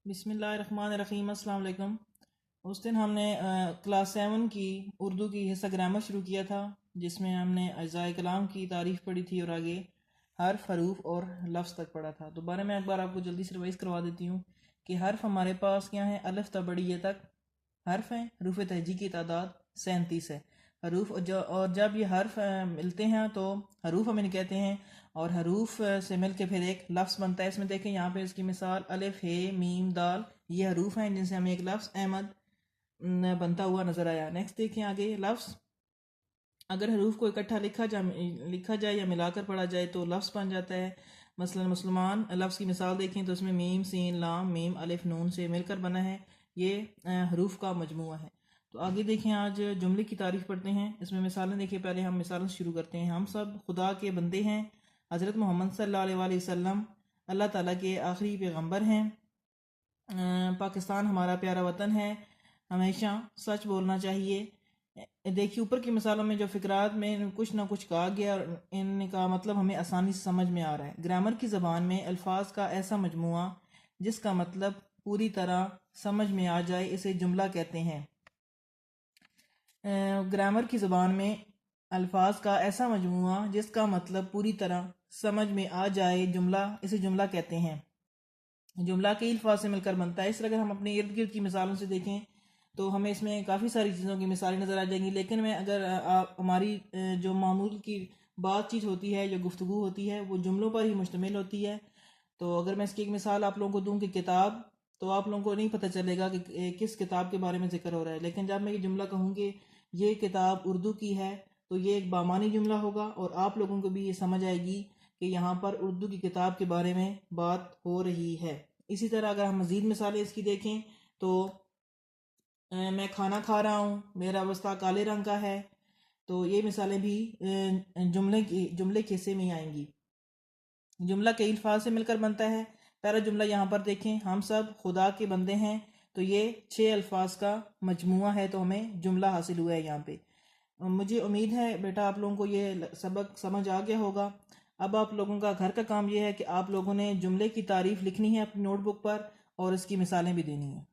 بسم اللہ الرحمن الرحیم۔ السلام علیکم۔ اس دن ہم نے کلاس 7 کی اردو کی حصہ گرامر شروع کیا تھا، جس میں ہم نے اجزائے کلام کی تعریف پڑھی تھی اور آگے حرف، حروف اور لفظ تک پڑھا تھا۔ دوبارہ میں ایک بار آپ کو جلدی سے ریوائز کروا دیتی ہوں کہ حرف ہمارے پاس کیا ہیں؟ الف تا بڑی یہ تک حرف ہیں۔ حروف تہجی کی تعداد 37 ہے۔ حروف اور جب یہ حرف ملتے ہیں تو حروف ہم انہیں کہتے ہیں، اور حروف سے مل کے پھر ایک لفظ بنتا ہے۔ اس میں دیکھیں یہاں پہ اس کی مثال الف، ہے، میم، دال، یہ حروف ہیں جن سے ہمیں ایک لفظ احمد بنتا ہوا نظر آیا۔ نیکسٹ دیکھیں آگے لفظ۔ اگر حروف کو اکٹھا لکھا جائے یا ملا کر پڑھا جائے تو لفظ بن جاتا ہے۔ مثلا مسلمان لفظ کی مثال دیکھیں تو اس میں میم، سین، لام، میم، الف، نون سے مل کر بنا ہے، یہ حروف کا مجموعہ ہے۔ تو آگے دیکھیں آج جملے کی تعریف پڑھتے ہیں۔ اس میں مثالیں دیکھیں، پہلے ہم مثالیں شروع کرتے ہیں۔ ہم سب خدا کے بندے ہیں۔ حضرت محمد صلی اللہ علیہ وآلہ وسلم اللہ تعالیٰ کے آخری پیغمبر ہیں۔ پاکستان ہمارا پیارا وطن ہے، ہمیشہ سچ بولنا چاہیے۔ دیکھیے اوپر کی مثالوں میں جو فقرات میں کچھ نہ کچھ کہا گیا اور ان کا مطلب ہمیں آسانی سے سمجھ میں آ رہا ہے۔ گرامر کی زبان میں الفاظ کا ایسا مجموعہ جس کا مطلب پوری طرح سمجھ میں آ جائے اسے جملہ کہتے ہیں۔ گرامر کی زبان میں الفاظ کا ایسا مجموعہ جس کا مطلب پوری طرح سمجھ میں آ جائے اسے جملہ کہتے ہیں۔ جملہ کئی الفاظ سے مل کر بنتا ہے۔ اس طرح اگر ہم اپنے ارد گرد کی مثالوں سے دیکھیں تو ہمیں اس میں کافی ساری چیزوں کی مثالیں نظر آ جائیں گی، لیکن میں اگر ہماری جو معمول کی بات چیت ہوتی ہے، جو گفتگو ہوتی ہے، وہ جملوں پر ہی مشتمل ہوتی ہے۔ تو اگر میں اس کی ایک مثال آپ لوگوں کو دوں کہ کتاب، تو آپ لوگوں کو نہیں پتہ چلے گا کہ کس کتاب کے بارے میں ذکر ہو رہا ہے، لیکن جب میں یہ جملہ کہوں کہ یہ کتاب اردو کی ہے تو یہ ایک بامعنی جملہ ہوگا اور آپ لوگوں کو بھی یہ سمجھ آئے گی کہ یہاں پر اردو کی کتاب کے بارے میں بات ہو رہی ہے۔ اسی طرح اگر ہم مزید مثالیں اس کی دیکھیں تو میں کھانا کھا رہا ہوں، میرا بستہ کالے رنگ کا ہے، تو یہ مثالیں بھی جملے کے حصے میں آئیں گی۔ جملہ کئی الفاظ سے مل کر بنتا ہے۔ پہلا جملہ یہاں پر دیکھیں، ہم سب خدا کے بندے ہیں، تو یہ 6 الفاظ کا مجموعہ ہے، تو ہمیں جملہ حاصل ہوا ہے یہاں پہ۔ مجھے امید ہے بیٹا آپ لوگوں کو یہ سبق سمجھ آ گیا ہوگا۔ اب آپ لوگوں کا گھر کا کام یہ ہے کہ آپ لوگوں نے جملے کی تعریف لکھنی ہے اپنی نوٹ بک پر اور اس کی مثالیں بھی دینی ہیں۔